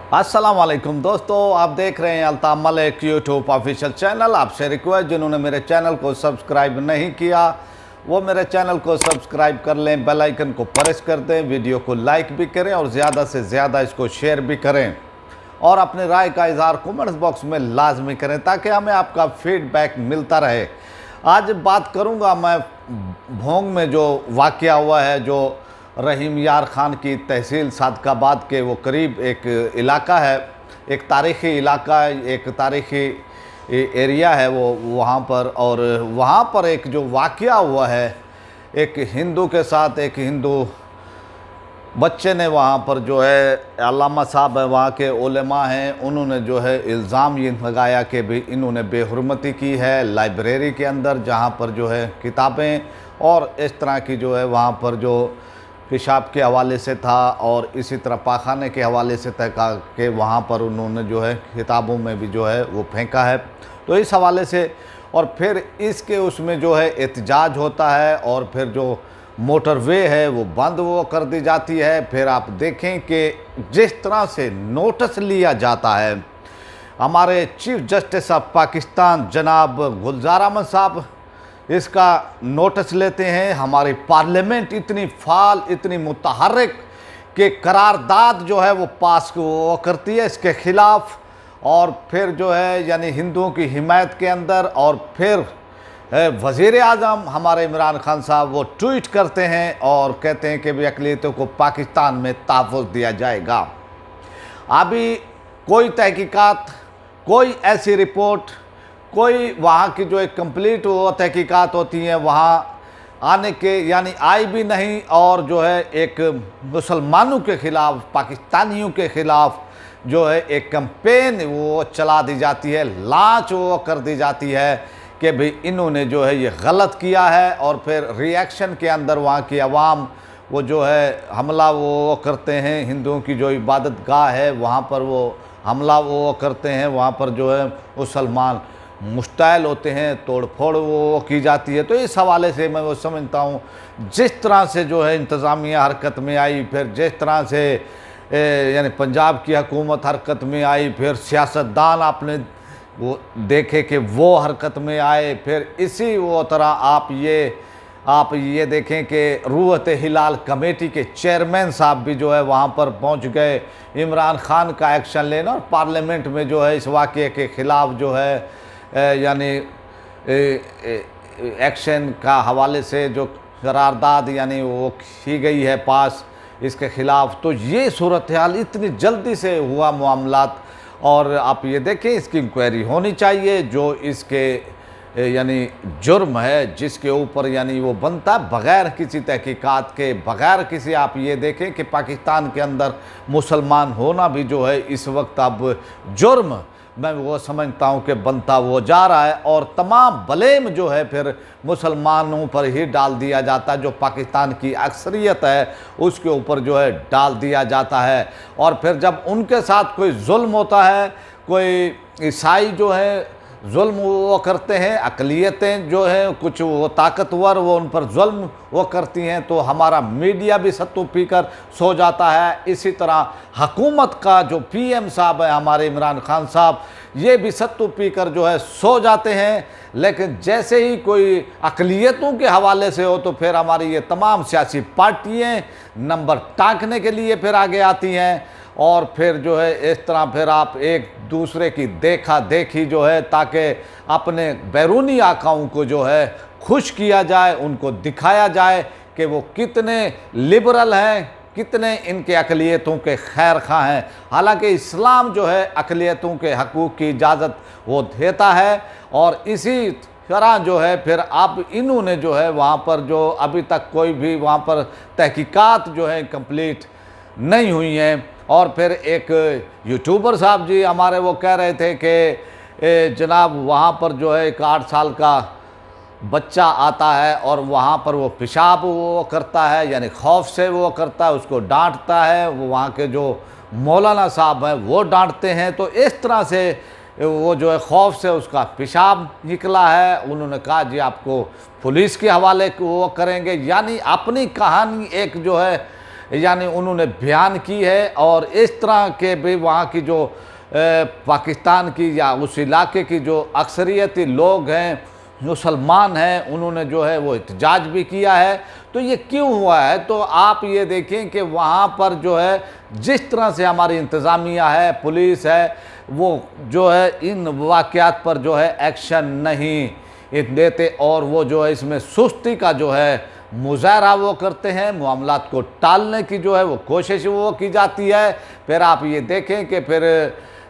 अस्सलाम वालेकुम दोस्तों, आप देख रहे हैं Altaf Malik YouTube official channel. आपसे रिक्वेस्ट, जिन्होंने मेरे चैनल को सब्सक्राइब नहीं किया वो मेरे चैनल को सब्सक्राइब कर लें, बेल आइकन को प्रेस कर दें, वीडियो को लाइक भी करें और ज़्यादा से ज़्यादा इसको शेयर भी करें और अपनी राय का इज़हार कमेंट्स बॉक्स में लाजमी करें ताकि हमें आपका फीडबैक मिलता रहे। आज बात करूँगा मैं भोंग में जो वाक़या हुआ है, जो रहीम यार ख़ान की तहसील सादकाबाद के वो करीब एक इलाका है, एक तारीख़ी इलाका है, एक तारीख़ी एरिया है वो वहाँ पर। और वहाँ पर एक जो वाक़या हुआ है, एक हिंदू के साथ एक हिंदू बच्चे ने वहाँ पर जो है, अल्लामा साहब है वहाँ के उलेमा हैं, उन्होंने जो है इल्ज़ाम ये लगाया कि भी इन्होंने बेहुरमती की है लाइब्रेरी के अंदर, जहाँ पर जो है किताबें और इस तरह की जो है वहाँ पर जो पेशाब के हवाले से था और इसी तरह पाखाने के हवाले से था कि वहाँ पर उन्होंने जो है किताबों में भी जो है वो फेंका है। तो इस हवाले से और फिर इसके उसमें जो है एहतजाज होता है और फिर जो मोटरवे है वो बंद वो कर दी जाती है। फिर आप देखें कि जिस तरह से नोटिस लिया जाता है, हमारे चीफ जस्टिस ऑफ पाकिस्तान जनाब गुलजार अहमद साहब इसका नोटिस लेते हैं। हमारी पार्लियामेंट इतनी फाल, इतनी मुतहर्रिक कि करारदाद जो है वो पास वो करती है इसके ख़िलाफ़, और फिर जो है यानी हिंदुओं की हिमायत के अंदर। और फिर वज़ीर आज़म हमारे इमरान खान साहब वो ट्वीट करते हैं और कहते हैं कि भी अक़लियतों को पाकिस्तान में तहफ़्फ़ुज़ दिया जाएगा। अभी कोई तहकीकात, कोई ऐसी रिपोर्ट, कोई वहाँ की जो एक कंप्लीट वो तहकीकात होती हैं वहाँ आने के यानी आई भी नहीं, और जो है एक मुसलमानों के ख़िलाफ़, पाकिस्तानियों के ख़िलाफ़ जो है एक कैंपेन वो चला दी जाती है, लांच वो कर दी जाती है कि भाई इन्होंने जो है ये गलत किया है। और फिर रिएक्शन के अंदर वहाँ की आवाम वो जो है हमला वो करते हैं, हिंदुओं की जो इबादत गाह है वहाँ पर वो हमला वो करते हैं, वहाँ पर जो है मुसलमान मुश्ताइल होते हैं, तोड़ फोड़ वो की जाती है। तो इस हवाले से मैं वो समझता हूँ जिस तरह से जो है इंतज़ामिया हरकत में आई, फिर जिस तरह से यानी पंजाब की हुकूमत हरकत में आई, फिर सियासतदान आपने वो देखे कि वो हरकत में आए, फिर इसी वो तरह आप ये देखें कि रूहत हिलाल कमेटी के चेयरमैन साहब भी जो है वहाँ पर पहुँच गए इमरान खान का एक्शन लेना, और पार्लियामेंट में जो है इस वाक़े के ख़िलाफ़ जो है यानी एक्शन का हवाले से जो करारदाद यानी वो की गई है पास इसके ख़िलाफ़। तो ये सूरत हाल इतनी जल्दी से हुआ मामलात, और आप ये देखें इसकी इंक्वायरी होनी चाहिए। जो इसके यानी जुर्म है जिसके ऊपर यानी वो बनता है बग़ैर किसी तहकीकात के, बग़ैर किसी, आप ये देखें कि पाकिस्तान के अंदर मुसलमान होना भी जो है इस वक्त अब जुर्म मैं वो समझता हूँ कि बनता वो जा रहा है, और तमाम ब्लेम जो है फिर मुसलमानों पर ही डाल दिया जाता है, जो पाकिस्तान की अक्सरियत है उसके ऊपर जो है डाल दिया जाता है। और फिर जब उनके साथ कोई जुल्म होता है, कोई ईसाई जो है जुल्म वो करते हैं, अक़लियतें जो हैं कुछ वो ताकतवर वो उन पर जुल्म वो करती हैं, तो हमारा मीडिया भी सत्तू पीकर सो जाता है। इसी तरह हुकूमत का जो पीएम साहब है हमारे इमरान खान साहब, ये भी सत्तू पीकर जो है सो जाते हैं। लेकिन जैसे ही कोई अक़लियतों के हवाले से हो तो फिर हमारी ये तमाम सियासी पार्टियाँ नंबर टाँकने के लिए फिर आगे आती हैं, और फिर जो है इस तरह फिर आप एक दूसरे की देखा देखी जो है ताकि अपने बैरूनी आकाओं को जो है खुश किया जाए, उनको दिखाया जाए कि वो कितने लिबरल हैं, कितने इनके अक़लियतों के खैर खा हैं। हालांकि इस्लाम जो है अक़लियतों के हकूक़ की इजाज़त वो देता है, और इसी तरह जो है फिर अब इन्होंने जो है वहाँ पर जो अभी तक कोई भी वहाँ पर तहकीकात जो है कंप्लीट नहीं हुई हैं। और फिर एक यूट्यूबर साहब जी हमारे वो कह रहे थे कि जनाब वहाँ पर जो है एक 8 साल का बच्चा आता है और वहाँ पर वो पेशाब वो करता है, यानी खौफ से वो करता है, उसको डांटता है, वो वहाँ के जो मौलाना साहब हैं वो डांटते हैं। तो इस तरह से वो जो है खौफ से उसका पेशाब निकला है। उन्होंने कहा जी आपको पुलिस के हवाले वो करेंगे, यानी अपनी कहानी एक जो है यानी उन्होंने बयान की है। और इस तरह के भी वहाँ की जो पाकिस्तान की या उस इलाके की जो अक्सरियती लोग हैं, मुसलमान हैं, उन्होंने जो है वो एहतजाज भी किया है। तो ये क्यों हुआ है, तो आप ये देखें कि वहाँ पर जो है जिस तरह से हमारी इंतज़ामिया है, पुलिस है, वो जो है इन वाक़यात पर जो है एक्शन नहीं देते और वो जो है इसमें सुस्ती का जो है मुज़ाहरा वो करते हैं। मामलात को टालने की जो है वो कोशिश वो की जाती है। फिर आप ये देखें कि फिर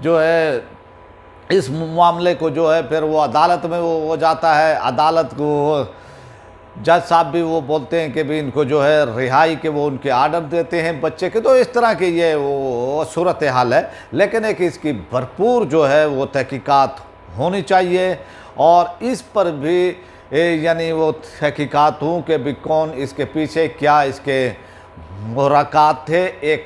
जो है इस मामले को जो है फिर वो अदालत में वो जाता है। अदालत को जज साहब भी वो बोलते हैं कि भी इनको जो है रिहाई के वो उनके आर्डर देते हैं बच्चे के। तो इस तरह की ये वो सूरत हाल है। लेकिन एक इसकी भरपूर जो है वो तहकीकात होनी चाहिए और इस पर भी यानी वो तहकीकात हों कि भी कौन इसके पीछे, क्या इसके मुहर्रिकात थे। एक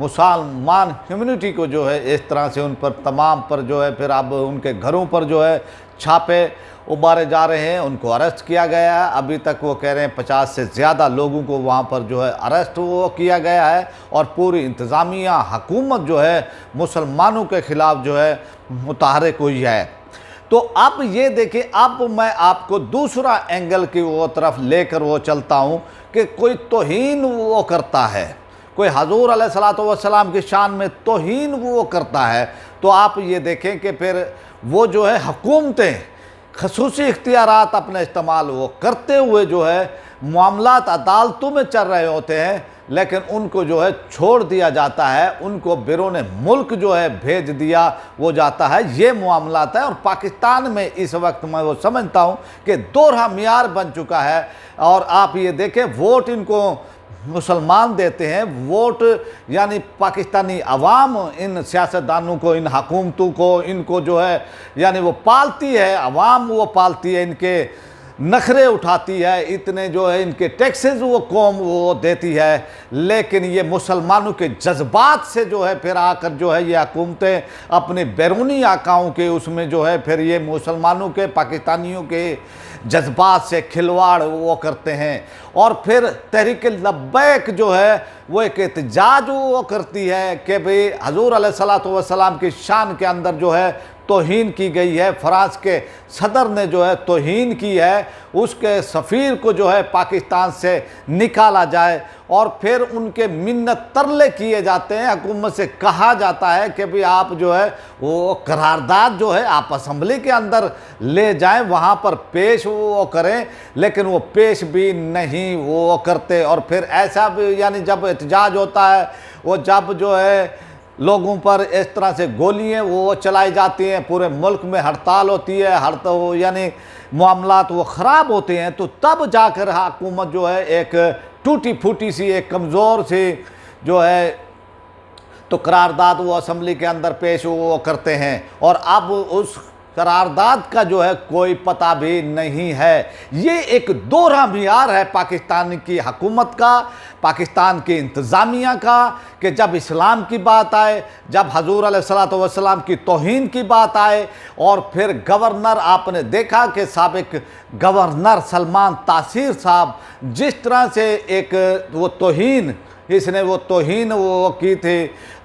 मुसलमान कम्युनिटी को जो है इस तरह से उन पर तमाम पर जो है फिर अब उनके घरों पर जो है छापे उबारे जा रहे हैं, उनको अरेस्ट किया गया है। अभी तक वो कह रहे हैं 50 से ज़्यादा लोगों को वहाँ पर जो है अरेस्ट वो किया गया है और पूरी इंतज़ामिया हुकूमत जो है मुसलमानों के ख़िलाफ़ जो है मुतहर्रिक हुई है। तो अब ये देखिए, अब मैं आपको दूसरा एंगल की वो तरफ लेकर वो चलता हूँ कि कोई तौहीन वो करता है, कोई हजूर अलैहिस्सलातु वस्सलाम की शान में तौहीन वो करता है। तो आप ये देखें कि फिर वो जो है हुकूमतें खसूसी इख्तियारात अपने इस्तेमाल वो करते हुए जो है मामलात अदालतों में चल रहे होते हैं, लेकिन उनको जो है छोड़ दिया जाता है, उनको बिरोने मुल्क जो है भेज दिया वो जाता है। ये मामलात है और पाकिस्तान में इस वक्त मैं वो समझता हूँ कि दोहरा मियार बन चुका है। और आप ये देखें, वोट इनको मुसलमान देते हैं, वोट यानी पाकिस्तानी अवाम इन सियासतदानों को, इन हुकूमतों को, इनको जो है यानी वो पालती है, अवाम वो पालती है, इनके नखरे उठाती है, इतने जो है इनके टैक्सेस वो कौम वो देती है। लेकिन ये मुसलमानों के जज्बात से जो है फिर आकर जो है ये हुकूमतें अपने बैरूनी आकाओं के उसमें जो है फिर ये मुसलमानों के, पाकिस्तानियों के जज्बात से खिलवाड़ वो करते हैं। और फिर तहरीक लब्बैक जो है वो एक एहतजाज वो करती है कि भाई हजूर अलैहिस्सलातु वस्सलाम की शान के अंदर जो है तौहीन की गई है। फ्रांस के सदर ने जो है तौहीन की है, उसके सफ़ीर को जो है पाकिस्तान से निकाला जाए। और फिर उनके मिन्नत तरले किए जाते हैं, हुकूमत से कहा जाता है कि भाई आप जो है वो करारदाद जो है आप असम्बली के अंदर ले जाएं, वहाँ पर पेश वो करें, लेकिन वो पेश भी नहीं वो करते। और फिर ऐसा भी यानी जब एहतजाज होता है, वो जब जो है लोगों पर इस तरह से गोलियाँ वो चलाई जाती हैं, पूरे मुल्क में हड़ताल होती है, यानी मामलात वो ख़राब होते हैं, तो तब जाकर हुकूमत जो है एक टूटी फूटी सी, एक कमज़ोर सी जो है तो करारदाद वो असम्बली के अंदर पेश वो करते हैं। और अब उस करारदाद का जो है कोई पता भी नहीं है। ये एक दोहरा मियार है पाकिस्तान की हुकूमत का, पाकिस्तान की इंतज़ामिया का, कि जब इस्लाम की बात आए, जब हजूर अलैहिस्सलातु वस्सलाम की तौहीन की बात आए, और फिर गवर्नर आपने देखा कि साबिक गवर्नर सलमान तासीर साहब जिस तरह से एक वो तौहीन, इसने वो तौहीन वो की थी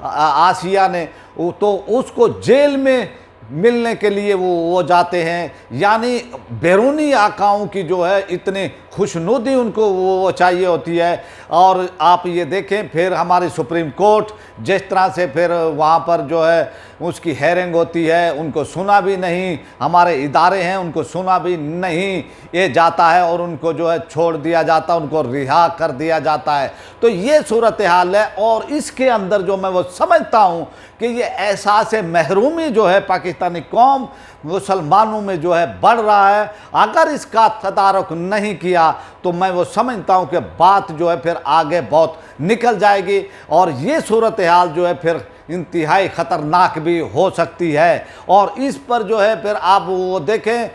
आसिया ने, तो उसको जेल में मिलने के लिए वो जाते हैं। यानी बैरूनी आकाओं की जो है इतनी खुशनुदी उनको वो चाहिए होती है। और आप ये देखें फिर हमारी सुप्रीम कोर्ट जिस तरह से फिर वहाँ पर जो है उसकी हेयरिंग होती है, उनको सुना भी नहीं, हमारे इदारे हैं उनको सुना भी नहीं ये जाता है और उनको जो है छोड़ दिया जाता है, उनको रिहा कर दिया जाता है। तो ये सूरत हाल है। और इसके अंदर जो मैं वो समझता हूँ कि ये एहसास महरूमी जो है पाकिस्तानी कौम मुसलमानों में जो है बढ़ रहा है। अगर इसका तदारुक नहीं किया तो मैं वो समझता हूँ कि बात जो है फिर आगे बहुत निकल जाएगी और ये सूरत हाल जो है फिर इंतहाई ख़तरनाक भी हो सकती है। और इस पर जो है फिर आप वो देखें,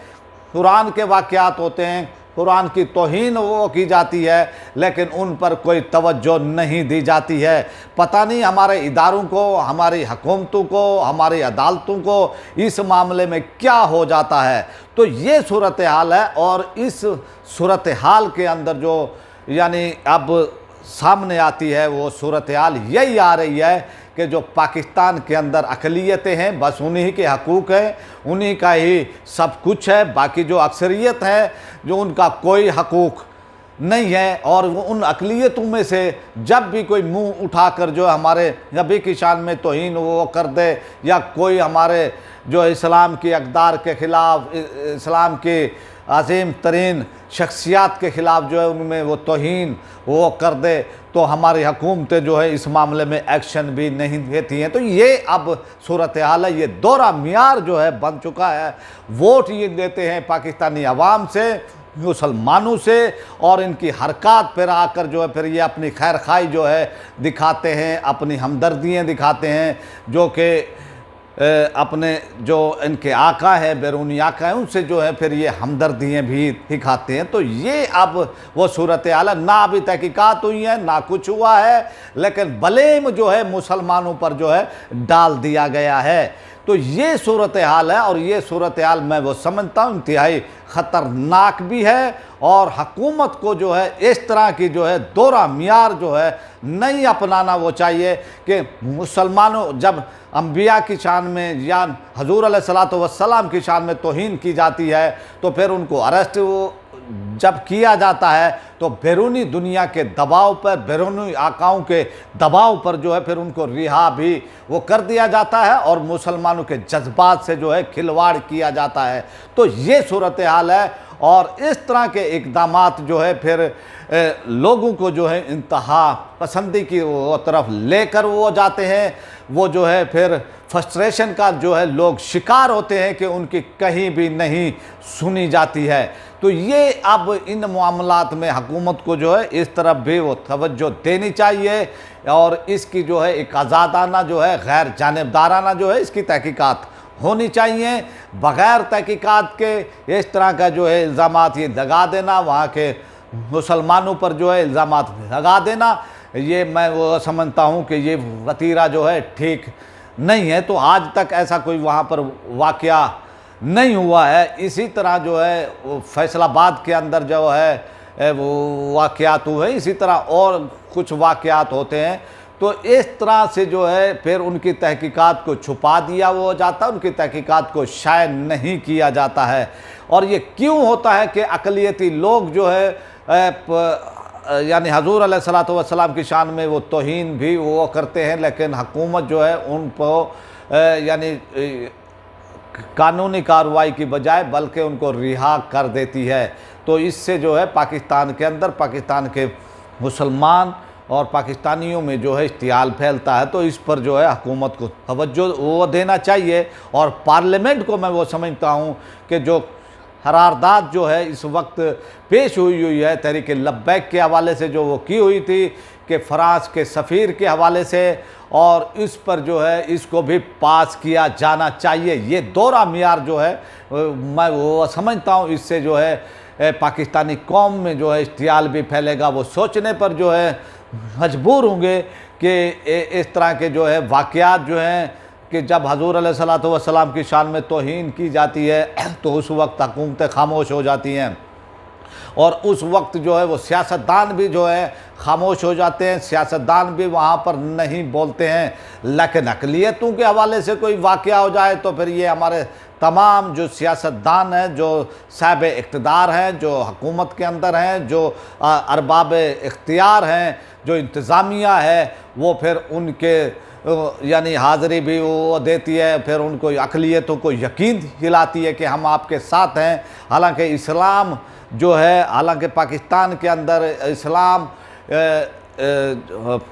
कुरान के वाक़यात होते हैं, कुरान की तौहीन वो की जाती है, लेकिन उन पर कोई तवज्जो नहीं दी जाती है। पता नहीं हमारे इदारों को, हमारी हुकूमतों को, हमारी अदालतों को इस मामले में क्या हो जाता है। तो ये सूरत हाल है। और इस सूरत हाल के अंदर जो यानी अब सामने आती है वो सूरत हाल यही आ रही है कि जो पाकिस्तान के अंदर अक़लियतें हैं बस उन्हीं के हकूक़ हैं, उन्हीं का ही सब कुछ है, बाकी जो अक्सरियत है जो उनका कोई हकूक़ नहीं है। और वो उन अक़लियतों में से जब भी कोई मुंह उठाकर जो हमारे नबी की शान में तौहीन वो कर दे या कोई हमारे जो इस्लाम की अक़दार के ख़िलाफ़, इस्लाम की अज़ीम तरीन शख्सियात के ख़िलाफ़ जो है उनमें वो तौहीन वो कर दे तो हमारी हुकूमतें जो है इस मामले में एक्शन भी नहीं देती हैं। तो ये अब सूरत हाल है, ये दोहरा मियार जो है बन चुका है। वोट ये देते हैं पाकिस्तानी अवाम से, मुसलमानों से, और इनकी हरकत पर आकर जो है फिर ये अपनी खैर खाई जो है दिखाते हैं, अपनी हमदर्दियाँ दिखाते हैं, जो कि अपने जो इनके आका है, बैरूनी आका है, उनसे जो है फिर ये हमदर्दियाँ भी दिखाते हैं। तो ये अब वो सूरत हाल है, ना अभी तहकीकात हुई है ना कुछ हुआ है, लेकिन ब्लेम जो है मुसलमानों पर जो है डाल दिया गया है। तो ये सूरत हाल है, और ये सूरत हाल मैं वो समझता हूँ इंतहाई ख़तरनाक भी है, और हुकूमत को जो है इस तरह की जो है दोहरा मियार जो है नहीं अपनाना वो चाहिए कि मुसलमानों जब अंबिया की शान में या हजूर अलैहिस्सलातु वस्सलाम की शान में तौहीन की जाती है तो फिर उनको अरेस्ट वो जब किया जाता है तो बैरूनी दुनिया के दबाव पर, बैरूनी आकाओं के दबाव पर जो है फिर उनको रिहा भी वो कर दिया जाता है, और मुसलमानों के जज्बात से जो है खिलवाड़ किया जाता है। तो ये सूरत हाल है, और इस तरह के इक़दामात जो है फिर लोगों को जो है इंतहा पसंदी की वो तरफ लेकर वो जाते हैं। वो जो है फिर फ्रस्ट्रेशन का जो है लोग शिकार होते हैं कि उनकी कहीं भी नहीं सुनी जाती है। तो ये अब इन मामलात में हुकूमत को जो है इस तरफ भी वो तवज्जो देनी चाहिए, और इसकी जो है एक आज़ादाना जो है गैर जानिबदाराना जो है इसकी तहकीकात होनी चाहिए। बग़ैर तहकीकात के इस तरह का जो है इल्ज़ामात ये लगा देना, वहाँ के मुसलमानों पर जो है इल्ज़ामात लगा देना, ये मैं वो समझता हूँ कि ये वतीरा जो है ठीक नहीं है। तो आज तक ऐसा कोई वहाँ पर वाक़या नहीं हुआ है। इसी तरह जो है वो फैसलाबाद के अंदर जो है वो वाक़यात हुए, इसी तरह और कुछ वाक़यात होते हैं। तो इस तरह से जो है फिर उनकी तहकीकात को छुपा दिया वो जाता है, उनकी तहकीकात को शाये नहीं किया जाता है। और ये क्यों होता है कि अक़लियती लोग जो है यानी हजूर अलैहिस्सलातु वस्सलाम की शान में वो तौहीन भी वो करते हैं, लेकिन हुकूमत जो है उन पर यानी कानूनी कार्रवाई की बजाय बल्कि उनको रिहा कर देती है। तो इससे जो है पाकिस्तान के अंदर पाकिस्तान के मुसलमान और पाकिस्तानियों में जो है इश्तियाल फैलता है। तो इस पर जो है हुकूमत को तवज्जो वो देना चाहिए, और पार्लियामेंट को मैं वो समझता हूँ कि जो करारदाद जो है इस वक्त पेश हुई है तहरीक लब्बैक के हवाले से जो वो की हुई थी कि फ़रांस के सफ़ीर के हवाले से, और इस पर जो है इसको भी पास किया जाना चाहिए। ये दोहरा मियार जो है मैं वो समझता हूँ इससे जो है पाकिस्तानी कौम में जो है इश्तियाल भी फैलेगा। वो सोचने पर जो है मजबूर होंगे कि इस तरह के जो है वाक़यात जो हैं कि जब हजूर अलैहिस्सलातु वस्सलाम की शान में तौहीन की जाती है तो उस वक्त हुकूमतें खामोश हो जाती हैं, और उस वक्त जो है वो सियासतदान भी जो है खामोश हो जाते हैं, सियासतदान भी वहाँ पर नहीं बोलते हैं। लेकिन अक़लियतों के हवाले से कोई वाक़या हो जाए तो फिर ये हमारे तमाम जो सियासतदान हैं, जो साहिब इक़्तिदार हैं, जो हुकूमत के अंदर हैं, जो अरबाब इख्तियार हैं, जो इंतज़ामिया है, वो फिर उनके यानी हाज़िरी भी वो देती है, फिर उनको अक़लियतों को यकीन दिलाती है कि हम आपके साथ हैं। हालांकि इस्लाम जो है, हालांकि पाकिस्तान के अंदर इस्लाम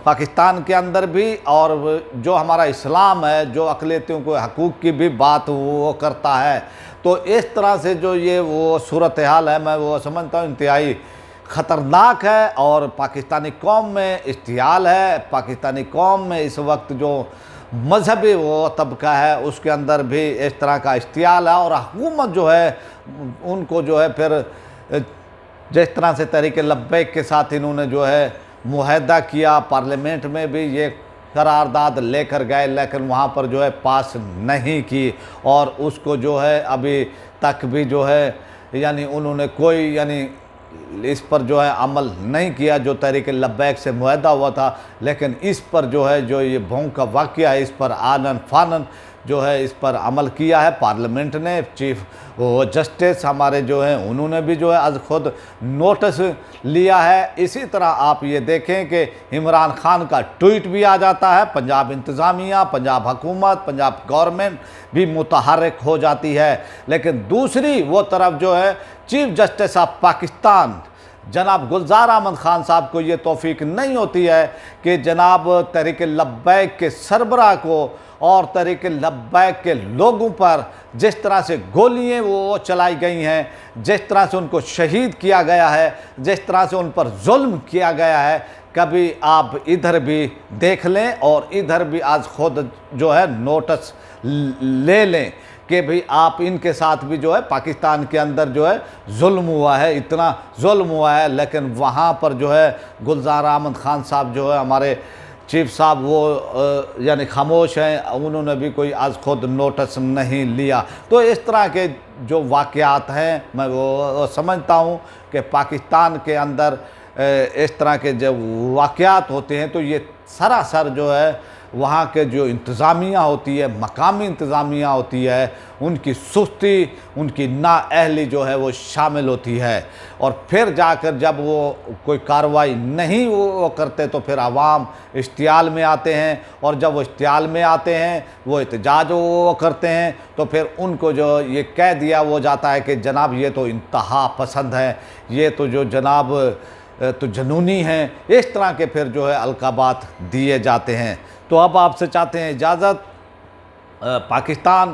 पाकिस्तान के अंदर भी, और जो हमारा इस्लाम है जो अक़लियतों को हकूक़ की भी बात वो करता है। तो इस तरह से जो ये वो सूरत हाल है मैं वो समझता हूँ इंतहाई ख़तरनाक है, और पाकिस्तानी कौम में इश्तियाल है। पाकिस्तानी कौम में इस वक्त जो मजहबी वो तबका है उसके अंदर भी इस तरह का इश्तियाल है, और हुकूमत जो है उनको जो है फिर जिस तरह से तहरीक लब्बैक के साथ इन्होंने जो है मुआहदा किया, पार्लियामेंट में भी ये करारदाद लेकर गए, लेकिन वहाँ पर जो है पास नहीं की, और उसको जो है अभी तक भी जो है यानी उन्होंने कोई यानी اس پر جو ہے عمل نہیں کیا جو تحریک لبیک سے معاہدہ ہوا تھا، لیکن اس پر جو ہے جو یہ بھونگ کا واقعہ ہے اس پر آنن فانن جو ہے اس پر عمل کیا ہے پارلیمنٹ نے۔ چیف جسٹس ہمارے جو ہیں انہوں نے بھی جو ہے از خود نوٹس لیا ہے۔ اسی طرح آپ یہ دیکھیں کہ عمران خان کا ٹویٹ بھی آ جاتا ہے، پنجاب انتظامیہ، پنجاب حکومت، پنجاب گورنمنٹ بھی متحرک ہو جاتی ہے۔ لیکن دوسری وہ طرف جو ہے چیف جسٹس آف پاکستان جناب گلزار احمد خان صاحب کو یہ توفیق نہیں ہوتی ہے کہ جناب تحریک لبیک کے سربراہ کو اور تحریک لبیک کے لوگوں پر جس طرح سے گولیاں وہ چلائی گئی ہیں، جس طرح سے ان کو شہید کیا گیا ہے، جس طرح سے ان پر ظلم کیا گیا ہے، کبھی آپ ادھر بھی دیکھ لیں اور ادھر بھی آج خود جو ہے نوٹس لے لیں کہ بھئی آپ ان کے ساتھ بھی جو ہے پاکستان کے اندر جو ہے ظلم ہوا ہے، اتنا ظلم ہوا ہے، لیکن وہاں پر جو ہے گلزار احمد خان صاحب جو ہے ہمارے چیف صاحب وہ یعنی خاموش ہیں، انہوں نے بھی کوئی از خود نوٹس نہیں لیا۔ تو اس طرح کے جو واقعات ہیں میں وہ سمجھتا ہوں کہ پاکستان کے اندر اس طرح کے جب واقعات ہوتے ہیں تو یہ سراسر جو ہے وہاں کے جو انتظامیہ ہوتی ہے، مقامی انتظامیہ ہوتی ہے، ان کی سستی، ان کی نااہلی جو ہے وہ شامل ہوتی ہے، اور پھر جا کر جب وہ کوئی کارروائی نہیں وہ کرتے تو پھر عوام اشتعال میں آتے ہیں، اور جب وہ اشتعال میں آتے ہیں وہ احتجاج وہ کرتے ہیں تو پھر ان کو جو یہ کہہ دیا وہ جاتا ہے کہ جناب یہ تو انتہا پسند ہے، یہ تو جو جناب تو جنونی ہیں، اس طرح کے پھر جو ہے القابات دیے جاتے ہیں۔ تو اب آپ سے چاہتے ہیں اجازت۔ پاکستان